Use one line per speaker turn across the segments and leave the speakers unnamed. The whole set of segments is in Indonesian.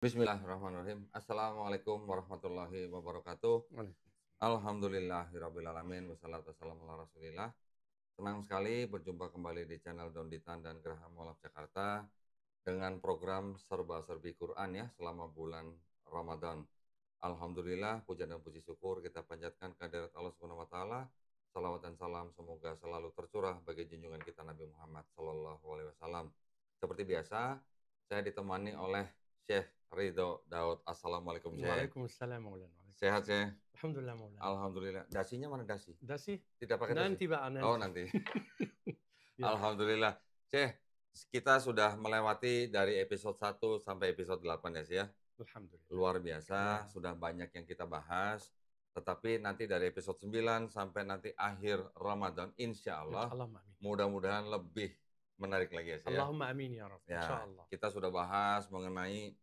Bismillahirrahmanirrahim. Assalamualaikum warahmatullahi wabarakatuh. Alhamdulillahirrabbilalamin. Wassalatu wassalamu ala rasulillah. Senang sekali berjumpa kembali di channel Donditan dan Geraham Mualaf Jakarta dengan program Serba-Serbi Quran ya selama bulan Ramadan. Alhamdulillah, puja dan puji syukur kita panjatkan kehadirat Allah Subhanahu wa taala. Salawat dan salam semoga selalu tercurah bagi junjungan kita Nabi Muhammad sallallahu alaihi wasallam. Seperti biasa, saya ditemani oleh Syekh Ridho Daud. Assalamualaikum Syekh.
Waalaikumsalam Maulana.
Sehat Syekh?
Alhamdulillah Maulana.
Alhamdulillah. Dasinya mana dasi?
Dasi?
Tidak pakai dasi?
Nanti Pak, nanti.
Oh nanti.
Ya.
Alhamdulillah. Syekh, kita sudah melewati dari episode 1 sampai episode 8 ya Syekh ya?
Alhamdulillah.
Luar biasa,
Ya.
sudah banyak yang kita bahas. Tetapi nanti dari episode 9 sampai nanti akhir Ramadan, insya Allah,
Allahumma amin.
mudah-mudahan lebih menarik lagi ya Syekh ya?
Allahumma amin ya Rabb.
Ya,
Insyaallah.
kita sudah bahas mengenai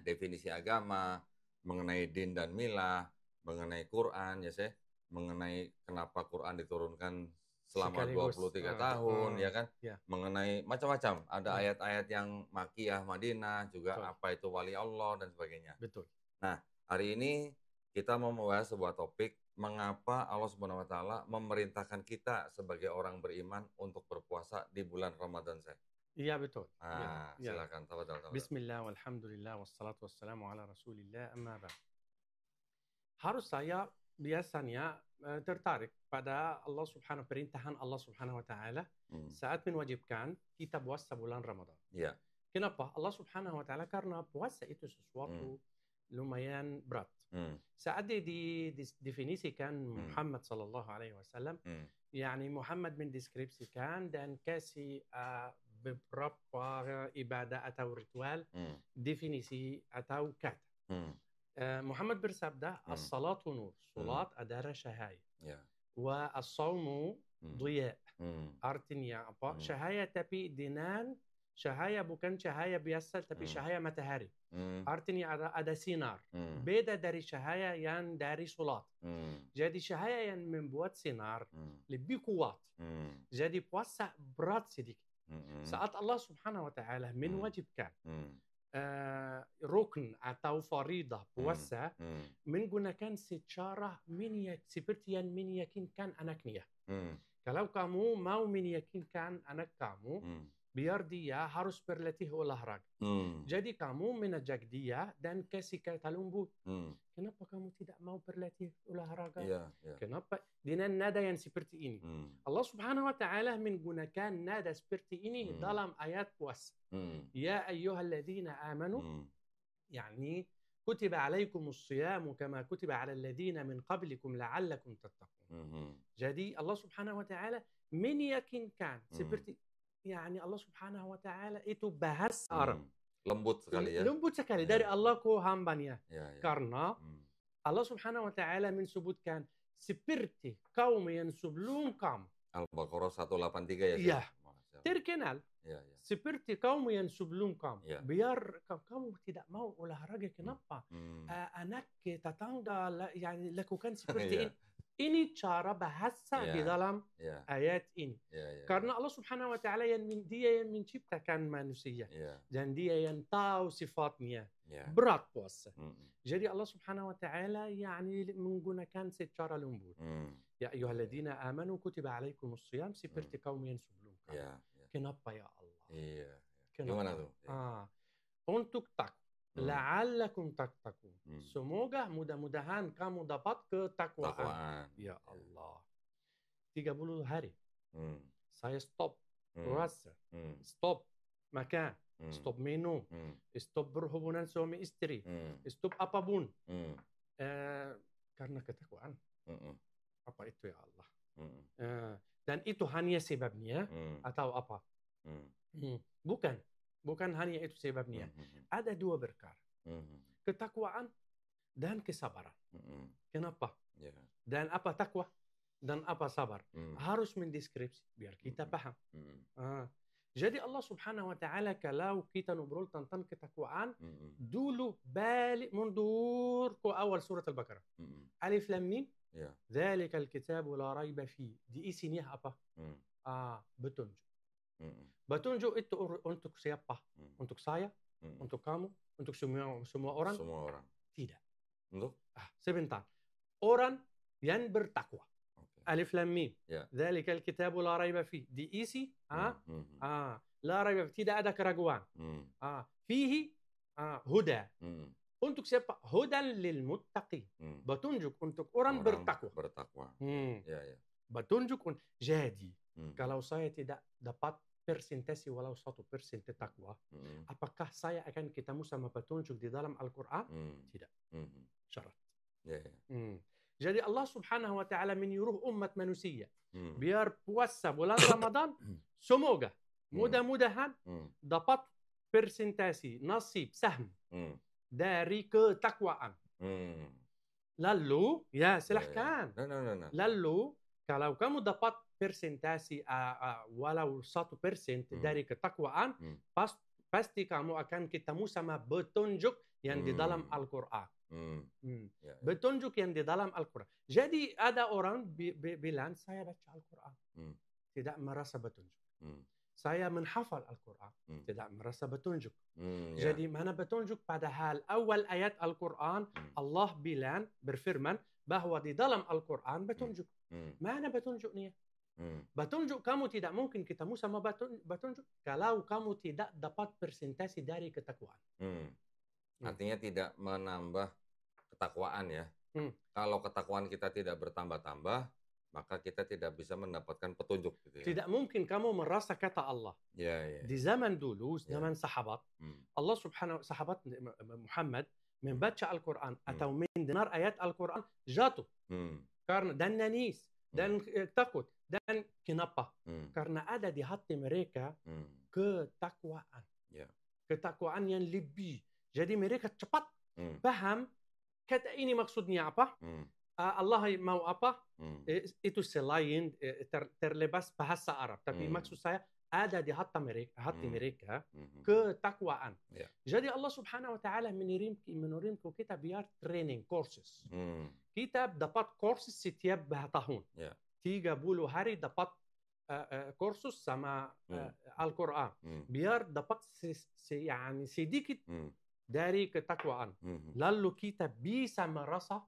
definisi agama, mengenai din dan milah, mengenai Quran ya Syekh, mengenai kenapa Quran diturunkan selama
Sekaligus,
23 tahun ya kan,
ya.
mengenai macam-macam, ada
Ya.
ayat-ayat yang Makkiyah, Madinah, juga
Betul.
apa itu wali Allah dan sebagainya.
Betul.
Nah, hari ini kita mau membahas sebuah topik, mengapa Allah Subhanahu wa taala memerintahkan kita sebagai orang beriman untuk berpuasa di bulan Ramadan Syekh.
Iya betul.
Nah,
Ya.
silakan. Tafadhal.
Bismillah walhamdulillah wassalatu wassalamu ala rasulillah amma ba'd. Harus saya biasanya tertarik pada Allah Subhanahu perintahan Allah Subhanahu wa taala saat menwajibkan kita puasa bulan Ramadan.
Iya.
Kenapa? Allah Subhanahu wa taala karena puasa itu sesuatu lumayan berat. Saat didefinisikan Muhammad sallallahu alaihi wasallam, yakni Muhammad mendeskripsikan dan kasih beberapa ibadah atau ritual, definisi atau kata. Muhammad bersabda, as-salatu nur, salat adalah cahaya.
Ya.
Wa as-sawmu diya. Artinya apa? Cahaya tapi dengan cahaya bukan cahaya biasa tapi cahaya matahari. Artinya ada sinar. Beda dari cahaya yang dari salat. Jadi cahaya yang membuat sinar lebih kuat. Jadi puasa berat sedikit. Saat Allah Subhanahu wa taala menwajibkan rukun atau faridah puasa menggunakan secara seperti yang meyakinkan anaknya. Kalau kamu mau meyakinkan anak kamu biar dia harus berlatih olahraga. Jadi kamu mengajak dia dan kasih kata lembut. Kenapa kamu tidak mau berlatih olahraga?
Ya.
Kenapa? Dengan nada yang seperti ini. Allah Subhanahu wa taala menggunakan nada seperti ini dalam ayat puasa. Ya ayyuhalladzina amanu, yani kutiba alaikumus siyamu kama kutiba alal ladzina min qablikum la'allakum tattaqun. Jadi Allah Subhanahu wa taala meyakinkan seperti yani Allah Subhanahu wa taala itu bahasa Arab.
Lembut sekali ya.
Lembut sekali dari Allah ke hambanya.
Ya.
Karena Allah Subhanahu wa taala menyebutkan seperti kaum yang sebelum kamu.
Al-Baqarah 183 ya.
Iya. Terkenal.
Ya.
Seperti kaum yang sebelum kamu.
Ya.
Biar kamu tidak mau olahraga, kenapa? Anak tetangga yani lakukan seperti ini. Ini cara bahasa di dalam ayat ini. Karena Allah Subhanahu wa taala dia yang menciptakan manusia. Dan dia yang tahu sifatnya. Berat puasa. Jadi Allah Subhanahu wa taala yani menggunakan secara lembut. Ya ayyuhalladzina amanu kutiba alaikumus shiyam seperti kaum yang sebelum kamu. Kenapa ya Allah?
Iya.
Kenapa?
Gimana tuh?
Untuk takwa. La'allakum tattaqun. Semoga mudah-mudahan kamu dapat ketakwaan. Ya Allah. 30 hari. Saya stop puasa. Stop makan. Stop minum. Stop berhubungan suami istri. Stop apapun. Karena ketakwaan. Apa itu ya Allah? Dan itu hanya sebabnya atau apa? Bukan hanya itu sebabnya. Ada dua perkara. Ketakwaan dan kesabaran. Kenapa? Dan apa takwa? Dan apa sabar? Harus mendeskripsi biar kita paham. Jadi Allah Subhanahu wa taala kalau kita ngobrol tentang ketakwaan, dulu balik mundur ke awal surat Al-Baqarah. Alif Lam Mim. Dzalikal kitabu la raiba fi. Di isinya apa? Petunjuk. Petunjuk itu untuk siapa? Untuk saya, Untuk kamu, untuk semua orang?
Semua orang.
Tidak.
Untuk?
Sebentar. Orang yang bertakwa. Alif Lam Mim. Dzalikal kitabu la raiba fihi. Diisi la raiba, tidak ada keraguan. Fihi huda. Untuk siapa? Hudan lil muttaqin. Petunjuk untuk orang bertakwa. Petunjuk. Jadi, kalau saya tidak dapat persentase walau 1% takwa, apakah saya akan ketemu sama petunjuk di dalam Al-Quran? Tidak. Syarat. Jadi Allah Subhanahu wa Ta'ala menyuruh umat manusia biar puasa bulan Ramadan, semoga mudah-mudahan dapat persentase, nasib, sahm dari ketakwaan. Lalu, ya silahkan. Lalu, kalau kamu dapat persentase walau 1% dari ketakwaan, pasti kamu akan ketemu sama petunjuk yang di dalam Al-Quran. Petunjuk yang di dalam Al-Quran. Jadi ada orang bilang, saya baca Al-Quran, tidak merasa petunjuk. Saya menghafal Al-Quran, tidak merasa petunjuk. Jadi mana petunjuk? Padahal awal ayat Al-Quran, Allah bilang, berfirman, bahwa di dalam Al-Quran petunjuk. Mana petunjuknya? Petunjuk kamu tidak mungkin ketemu sama petunjuk kalau kamu tidak dapat persentase dari ketakwaan.
Artinya tidak menambah ketakwaan ya. Kalau ketakwaan kita tidak bertambah-tambah, maka kita tidak bisa mendapatkan petunjuk. Gitu ya.
Tidak mungkin kamu merasa kata Allah. Di zaman dulu, zaman sahabat, Allah Subhanahu sahabat Muhammad membaca Al-Quran atau mendengar ayat Al-Quran jatuh. Karena dan nangis dan takut. Dan kenapa? Karena ada di hati mereka ketakwaan. Ketakwaan yang lebih. Jadi mereka cepat paham kata ini maksudnya apa, Allah mau apa, itu selain terlepas bahasa Arab. Tapi maksud saya ada di hati mereka ketakwaan. Jadi Allah Subhanahu wa Ta'ala menurunkan kita biar training courses. Kita dapat courses setiap tahun. 30 hari dapat kursus sama Al-Quran. Biar dapat sedikit dari ketakwaan. Lalu kita bisa merasa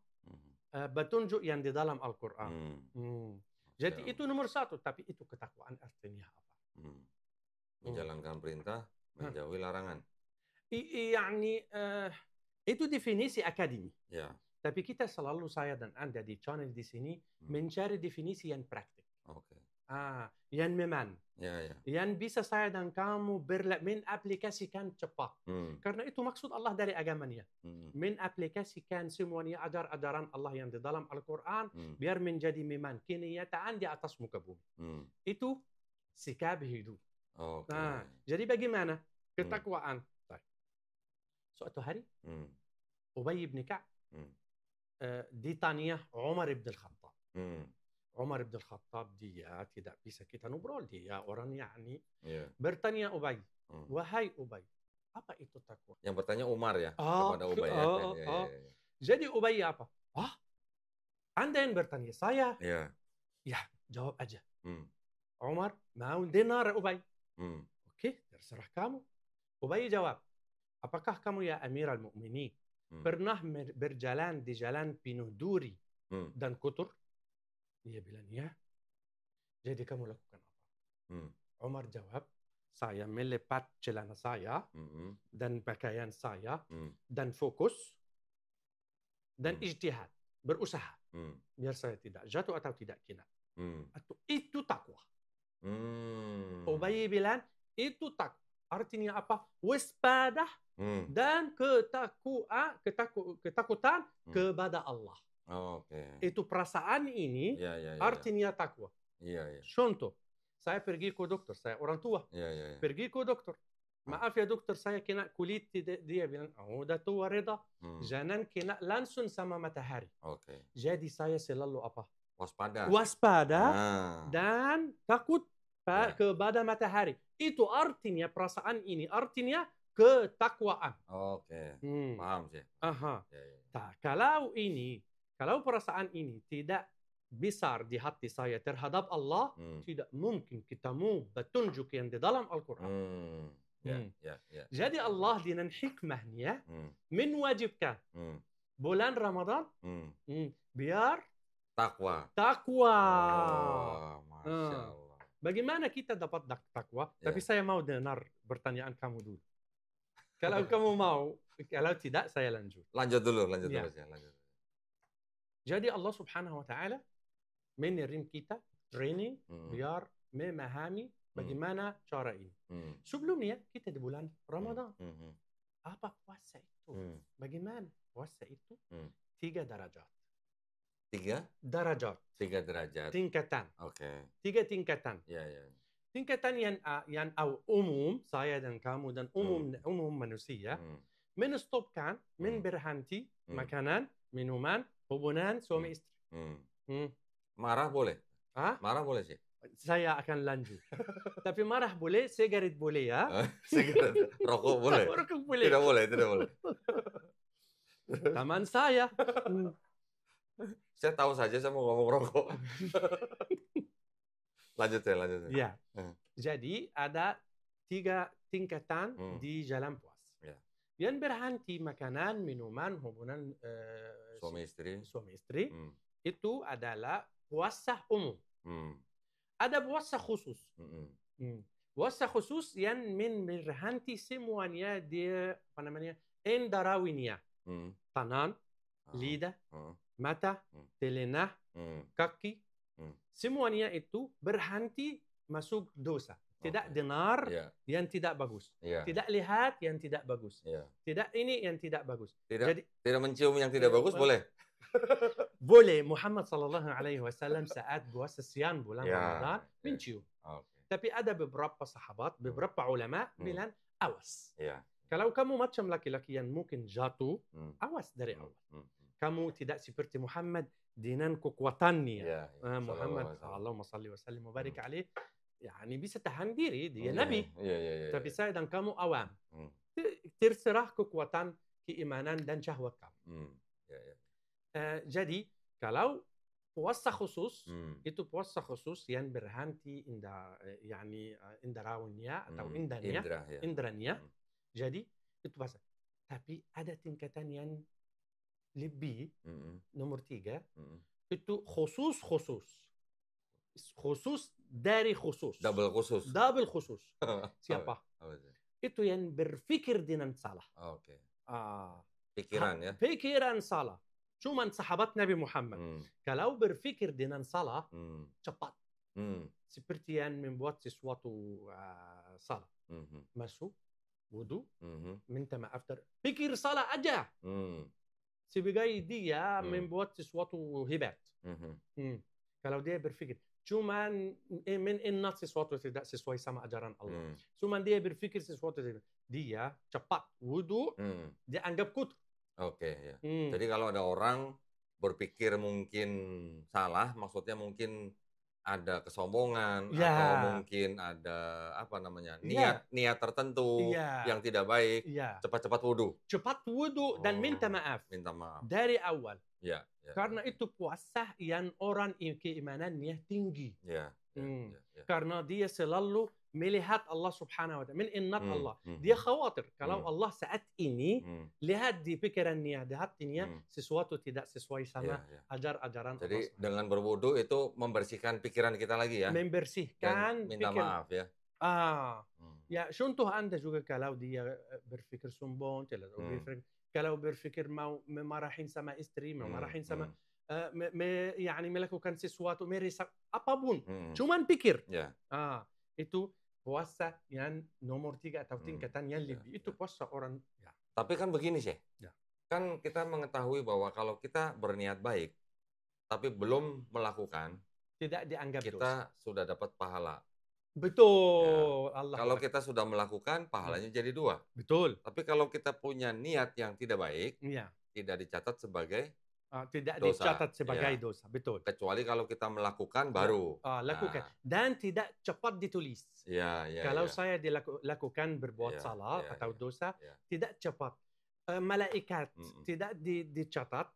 petunjuk yang di dalam Al-Quran. Jadi itu nomor 1. Tapi itu ketakwaan artinya apa?
Menjalankan perintah, menjauhi larangan.
Itu definisi akademi. Tapi kita selalu, saya dan Anda di channel di sini, mencari definisi yang praktik. Yang memang. Yang bisa saya dan kamu mengaplikasikan cepat. Karena itu maksud Allah dari agamanya. Mengaplikasikan semuanya ajaran Allah yang di dalam Al-Quran biar menjadi memang kenyataan di atas muka bumi. Itu sikap hidup. Jadi bagaimana? Ketakwaan. Suatu hari, Ubay bin Ka'ab ditanya Umar bin Khattab. Umar bin Khattab dia tidak bisa kita ngobrol, dia orang bertanya Ubay, wahai Ubay, apa itu takwa?
Yang bertanya Umar ya kepada Ubay.
Jadi Ubay apa? Anda yang bertanya saya? Ya, jawab aja. Umar mau dengar Ubay. Oke, terserah kamu. Ubay jawab, apakah kamu ya Amirul Mukminin pernah berjalan di jalan penuh duri dan kotor? Dia bilang, ya. Jadi kamu lakukan apa? Umar jawab, saya melepas celana saya dan pakaian saya dan fokus dan ijtihad, berusaha. Biar saya tidak jatuh atau tidak kena. Itu takwa. Ubay bilang, itu takwa. Artinya apa? Waspada dan ketakutan kepada Allah. Itu perasaan ini artinya takwa. Contoh, saya pergi ke dokter, saya orang tua. Pergi ke dokter. Maaf ya dokter, saya kena kulit. Dia bilang, udah tua reda. Jangan kena langsung sama matahari. Jadi saya selalu apa? Waspada dan takut kepada matahari. Itu artinya perasaan ini. Artinya ketakwaan.
Paham sih.
Kalau perasaan ini tidak besar di hati saya terhadap Allah, tidak mungkin ketemu petunjuk yang di dalam Al-Quran. Jadi Allah dengan hikmahnya menwajibkan bulan Ramadan biar
takwa.
Oh,
Masya Allah.
Bagaimana kita dapat takwa? Tapi saya mau dengar pertanyaan kamu dulu. Kalau kamu mau, kalau tidak saya lanjut.
Lanjut dulu. Lanjut.
Jadi Allah Subhanahu wa taala mengirim kita training biar memahami bagaimana cara ini. Sebelumnya kita di bulan Ramadan. Apa puasa itu? Bagaimana puasa itu? 3 derajat.
3 derajat.
Tingkatan.
Oke.
3 tingkatan.
Ya.
Tingkatan yang umum, saya dan kamu dan umum manusia, menstopkan, berhenti makanan, minuman, hubungan suami istri.
Marah boleh? Marah boleh sih.
Saya akan lanjut. Tapi marah boleh, sigaret boleh ya.
Sigaret, rokok boleh?
Rokok boleh.
Tidak boleh.
Teman saya.
Saya tahu saja saya mau ngomong rokok. Lanjut.
Ya. Jadi ada 3 tingkatan di jalan puasa. Yang berhenti makanan, minuman, hubungan
suami
istri itu adalah puasa umum. Ada puasa khusus. Puasa khusus yang berhenti semuanya dia indrawiyah. Tangan, lidah, mata, telinga, kaki, semuanya itu berhenti masuk dosa. Tidak dengar yang tidak bagus. Tidak lihat yang tidak bagus. Tidak ini yang tidak bagus.
Jadi tidak mencium yang tidak bagus boleh?
Boleh. Muhammad sallallahu alaihi wasallam saat puasa siang bulan Ramadan mencium. Tapi ada beberapa sahabat, beberapa ulama bilang awas. Kalau kamu macam laki-laki yang mungkin jatuh, awas dari awal. Kamu tidak seperti Muhammad dengan kekuatannya. Muhammad Allahumma salli wa sallim wa barik alaih. Yani bisa tahan diri, dia Nabi. Tapi saya dan kamu awam. Terserah kekuatan keimanan dan syahwat kamu. Jadi kalau puasa khusus itu puasa khusus yang berhenti indrawiyah atau indranya. Jadi itu puasa. Tapi ada tingkatan yang lebih nomor 3 itu khusus dari khusus.
Double khusus.
Siapa? Itu yang berpikir dengan salah. Pikiran salah. Cuman sahabat Nabi Muhammad. Kalau berpikir dengan salah, cepat. Seperti yang membuat sesuatu salah. Masuk, wudu, minta maaf. Pikir salah aja. Sebagai dia membuat sesuatu hebat. Kalau dia berpikir, cuman mengingat sesuatu tidak sesuai sama ajaran Allah. Cuman dia berpikir sesuatu dia cepat wudu, dia anggap kutu.
Jadi kalau ada orang berpikir mungkin salah, maksudnya mungkin ada kesombongan atau mungkin ada niat tertentu yang tidak baik, cepat-cepat wudu.
Cepat wudu dan minta maaf. Dari awal. Karena itu puasa yang orang keimanannya tinggi. Karena dia selalu melihat Allah Subhanahu wa taala, mengingat Allah. Dia khawatir kalau Allah saat ini lihat di pikirannya, di hatinya sesuatu tidak sesuai sama ajaran Allah.
Jadi dengan berwudu itu membersihkan pikiran kita lagi ya.
Membersihkan
dan minta maaf ya.
Ya, contoh Anda juga kalau dia berpikir sombong, kalau berpikir mau memarahin sama istri, memarahin sama melakukan sesuatu merisap apapun, cuman pikir. Itu puasa yang nomor 3 atau tingkatan yang lebih. Itu puasa orang.
Tapi kan begini sih. Kan kita mengetahui bahwa kalau kita berniat baik, tapi belum melakukan,
tidak dianggap
kita
dosa.
Sudah dapat pahala.
Betul.
Kalau kita sudah melakukan, pahalanya jadi 2.
Betul.
Tapi kalau kita punya niat yang tidak baik, tidak dicatat sebagai
dicatat sebagai dosa. Betul.
Kecuali kalau kita melakukan baru.
Lakukan. Dan tidak cepat ditulis. Kalau saya dilakukan berbuat salah atau dosa, tidak cepat. malaikat tidak dicatat,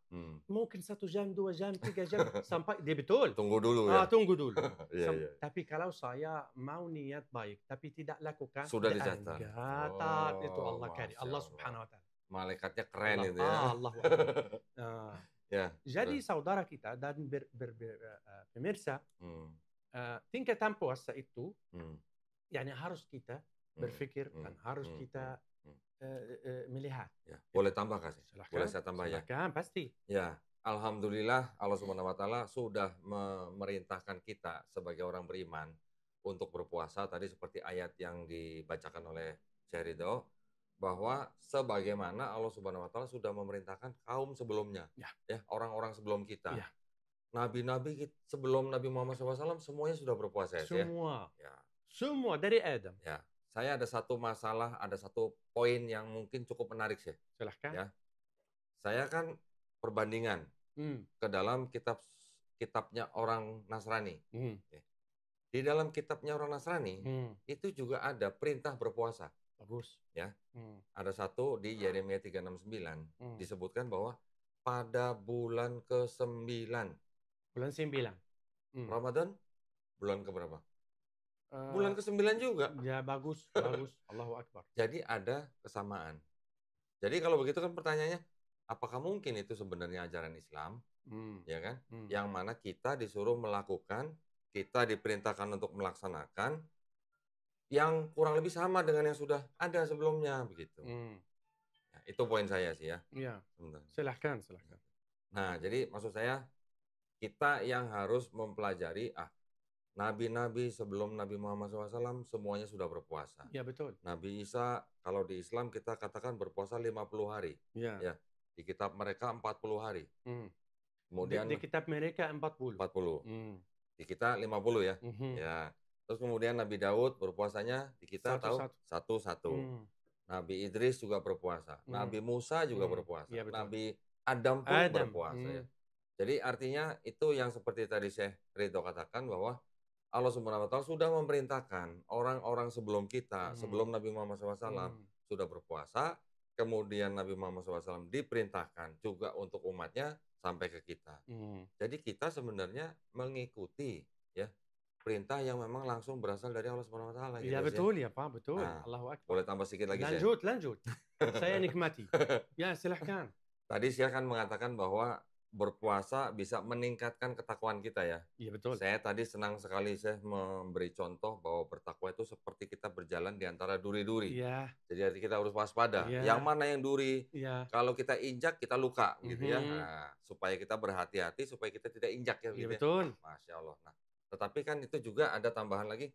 mungkin 1 jam, 2 jam, 3 jam sampai dia betul.
Tunggu dulu ya.
Tunggu dulu.
Iya.
Tapi kalau saya mau niat baik tapi tidak lakukan,
sudah dicatat.
Itu Allah karim, Allah Subhanahu wa taala.
Malaikatnya keren itu ya.
Allahu Akbar.
Ya.
Jadi saudara kita dan pemirsa, tingkatan puasa itu yani harus kita berpikir dan harus kita melihat.
Ya. Boleh tambah kasih?
Silahkan.
Boleh saya tambah ya?
Silahkan, pasti.
Ya, alhamdulillah Allah Subhanahu wa taala sudah memerintahkan kita sebagai orang beriman untuk berpuasa tadi seperti ayat yang dibacakan oleh Syekh Ridho, bahwa sebagaimana Allah Subhanahu wa taala sudah memerintahkan kaum sebelumnya, ya, orang-orang sebelum kita. Ya. Nabi-nabi sebelum Nabi Muhammad SAW semuanya sudah berpuasa ya.
Semua dari Adam.
Ya. Saya ada satu masalah, ada satu poin yang mungkin cukup menarik sih.
Silahkan.
Ya. Saya kan perbandingan ke dalam kitabnya orang Nasrani. Ya. Di dalam kitabnya orang Nasrani itu juga ada perintah berpuasa.
Bagus.
Ya. Ada satu di Yeremia 3:69 disebutkan bahwa pada bulan ke-9.
Bulan 9.
Ramadan bulan keberapa? Bulan ke-9 juga.
Ya, bagus. Allahu Akbar.
Jadi ada kesamaan. Jadi kalau begitu kan pertanyaannya, apakah mungkin itu sebenarnya ajaran Islam? Ya kan? Yang mana kita disuruh melakukan, kita diperintahkan untuk melaksanakan yang kurang lebih sama dengan yang sudah ada sebelumnya begitu. Ya, itu poin saya sih ya.
Iya. Silahkan.
Nah, jadi maksud saya kita yang harus mempelajari Nabi-nabi sebelum Nabi Muhammad SAW semuanya sudah berpuasa.
Ya, betul.
Nabi Isa kalau di Islam kita katakan berpuasa 50 hari.
Ya.
Ya. Di kitab mereka 40 hari.
Kemudian di kitab mereka 40.
Di kita 50 ya. Ya. Terus kemudian Nabi Daud berpuasanya di kita satu-satu. Nabi Idris juga berpuasa. Nabi Musa juga berpuasa.
Ya,
Nabi Adam pun berpuasa. Ya. Jadi artinya itu yang seperti tadi Syekh Ridho katakan bahwa Allah Subhanahu wa taala sudah memerintahkan orang-orang sebelum kita, sebelum Nabi Muhammad SAW sudah berpuasa, kemudian Nabi Muhammad SAW diperintahkan juga untuk umatnya sampai ke kita. Jadi kita sebenarnya mengikuti ya perintah yang memang langsung berasal dari Allah Subhanahu wa taala.
Ya, betul ya Pak, betul. Allahu Akbar.
Boleh tambah sedikit lagi
Lanjut. Saya nikmati. Ya, silahkan.
Tadi saya kan mengatakan bahwa berpuasa bisa meningkatkan ketakwaan kita ya.
Iya, betul.
Saya tadi senang sekali saya memberi contoh bahwa bertakwa itu seperti kita berjalan di antara duri-duri.
Iya.
Jadi kita harus waspada.
Iya.
Yang mana yang duri?
Iya.
Kalau kita injak kita luka gitu ya. Nah, supaya kita berhati-hati supaya kita tidak injak ya.
Iya,
gitu
betul.
Ya. Masya Allah. Nah, tetapi kan itu juga ada tambahan lagi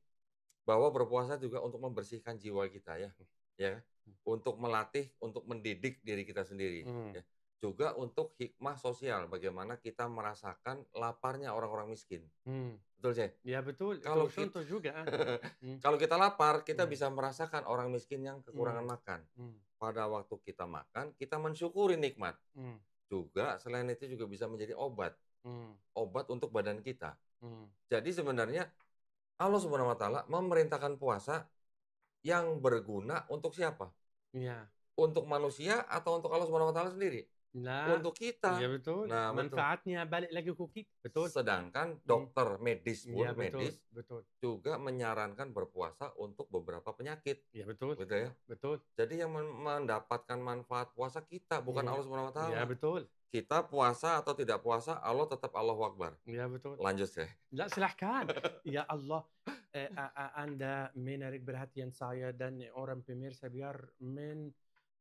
bahwa berpuasa juga untuk membersihkan jiwa kita ya. Ya. Untuk melatih, untuk mendidik diri kita sendiri. Ya. Juga untuk hikmah sosial, bagaimana kita merasakan laparnya orang-orang miskin. Betul, Cek?
Ya, betul.
Kalau
itu contoh juga.
Kalau kita lapar, kita bisa merasakan orang miskin yang kekurangan makan. Pada waktu kita makan, kita mensyukuri nikmat. Juga selain itu juga bisa menjadi obat. Obat untuk badan kita. Jadi sebenarnya Allah Subhanahu wa taala memerintahkan puasa yang berguna untuk siapa?
Iya.
Untuk manusia atau untuk Allah Subhanahu wa taala sendiri?
Nah,
untuk kita.
Iya, betul.
Nah,
manfaatnya balik lagi ke kita. Betul.
Sedangkan dokter medis pun
ya, betul.
juga menyarankan berpuasa untuk beberapa penyakit.
Iya, betul.
Betul ya?
Betul.
Jadi yang mendapatkan manfaat puasa kita, bukan Allah Subhanahu wa taala.
Iya, betul.
Kita puasa atau tidak puasa, Allah tetap Allahu Akbar.
Iya, betul.
Lanjut ya.
Silahkan. Ya Allah, Anda menarik perhatian saya dan orang pemirsa biar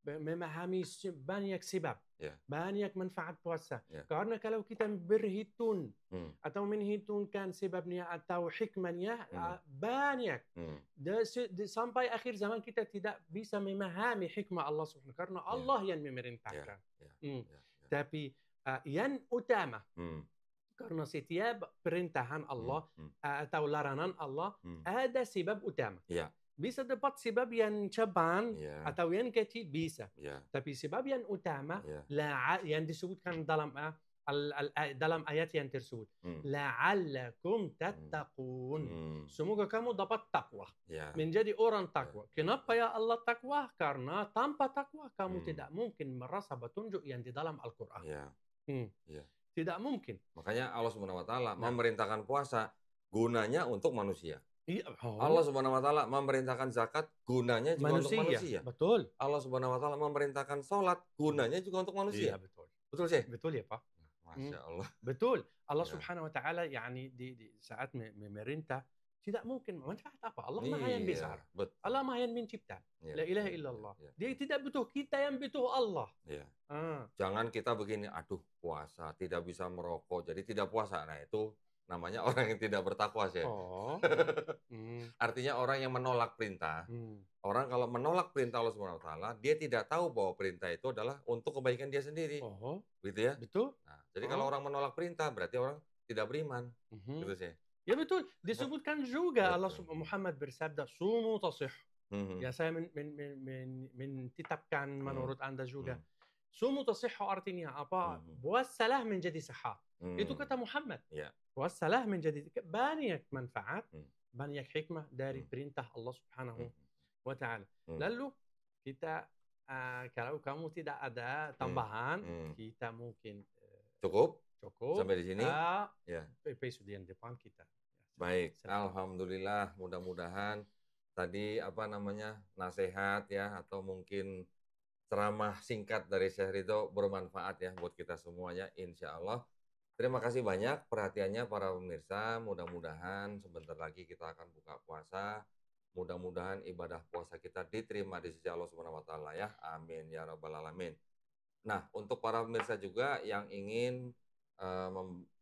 memahami banyak sebab, banyak manfaat puasa. Karena kalau kita berhitung atau menghitungkan sebabnya atau hikmahnya banyak, sampai akhir zaman kita tidak bisa memahami hikmah Allah Subhanahu karena Allah yang memerintahkan. Tapi yang utama, karena setiap perintahan Allah atau larangan Allah ada sebab utama. Bisa dapat sebab yang cabang atau yang kecil bisa. Tapi sebab yang utama yang disebutkan dalam dalam ayat yang tersebut. La'allakum tattaqun. Semoga kamu dapat takwa. Menjadi orang takwa. Kenapa ya Allah takwa? Karena tanpa takwa kamu tidak mungkin merasa petunjuk yang di dalam Al-Quran. Tidak mungkin.
Makanya Allah Subhanahu wa taala memerintahkan puasa gunanya untuk manusia. Allah Subhanahu wa taala memerintahkan zakat gunanya juga untuk manusia.
Betul.
Allah Subhanahu wa taala memerintahkan salat gunanya juga untuk manusia.
Iya, betul.
Betul sih?
Betul ya, Pak.
Masya Allah.
Betul. Allah Subhanahu wa taala yani di saat memerintah tidak mungkin manfaat apa? Allah Maha yang besar. Allah Maha yang mencipta. La ilaha illallah. Dia tidak butuh, kita yang butuh Allah.
Jangan kita begini, aduh puasa, tidak bisa merokok, jadi tidak puasa. Nah itu namanya orang yang tidak bertakwa sih. Artinya orang yang menolak perintah. Orang kalau menolak perintah Allah Subhanahu wa taala, dia tidak tahu bahwa perintah itu adalah untuk kebaikan dia sendiri. Gitu ya?
Betul.
Nah, jadi kalau orang menolak perintah berarti orang tidak beriman. Gitu sih.
Ya betul. Disebutkan juga Allah Muhammad bersabda, "Sumu tasih." Ya saya menetapkan menurut Anda juga. Sumu tasih artinya apa? Puasalah menjadi sehat. Itu kata Muhammad. Puasalah menjadi banyak manfaat, banyak hikmah dari perintah Allah Subhanahu wa taala. Lalu kita kalau kamu tidak ada tambahan, kita mungkin
cukup sampai di sini.
Episode yang depan kita.
Baik, alhamdulillah, mudah-mudahan tadi nasihat ya atau mungkin ceramah singkat dari Syekh Ridho bermanfaat ya buat kita semuanya, insya Allah. Terima kasih banyak perhatiannya para pemirsa. Mudah-mudahan sebentar lagi kita akan buka puasa. Mudah-mudahan ibadah puasa kita diterima di sisi Allah Subhanahu wa taala ya. Amin ya rabbal alamin. Nah, untuk para pemirsa juga yang ingin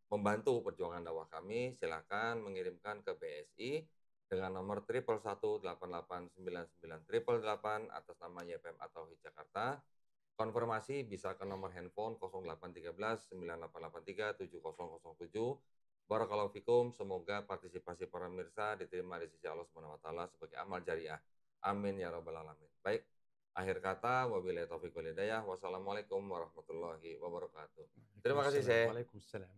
membantu perjuangan dakwah kami, silakan mengirimkan ke BSI dengan nomor 111889988 atas nama YPM atau HIT Jakarta. Konfirmasi bisa ke nomor handphone 0813 9883 7007. Barakallahu fikum, semoga partisipasi para pemirsa diterima di sisi Allah Subhanahu wa taala sebagai amal jariah. Amin ya rabbal alamin. Baik, akhir kata wabillahi taufiq wal hidayah. Wassalamualaikum warahmatullahi wabarakatuh. Terima kasih, Syekh.
Waalaikumsalam.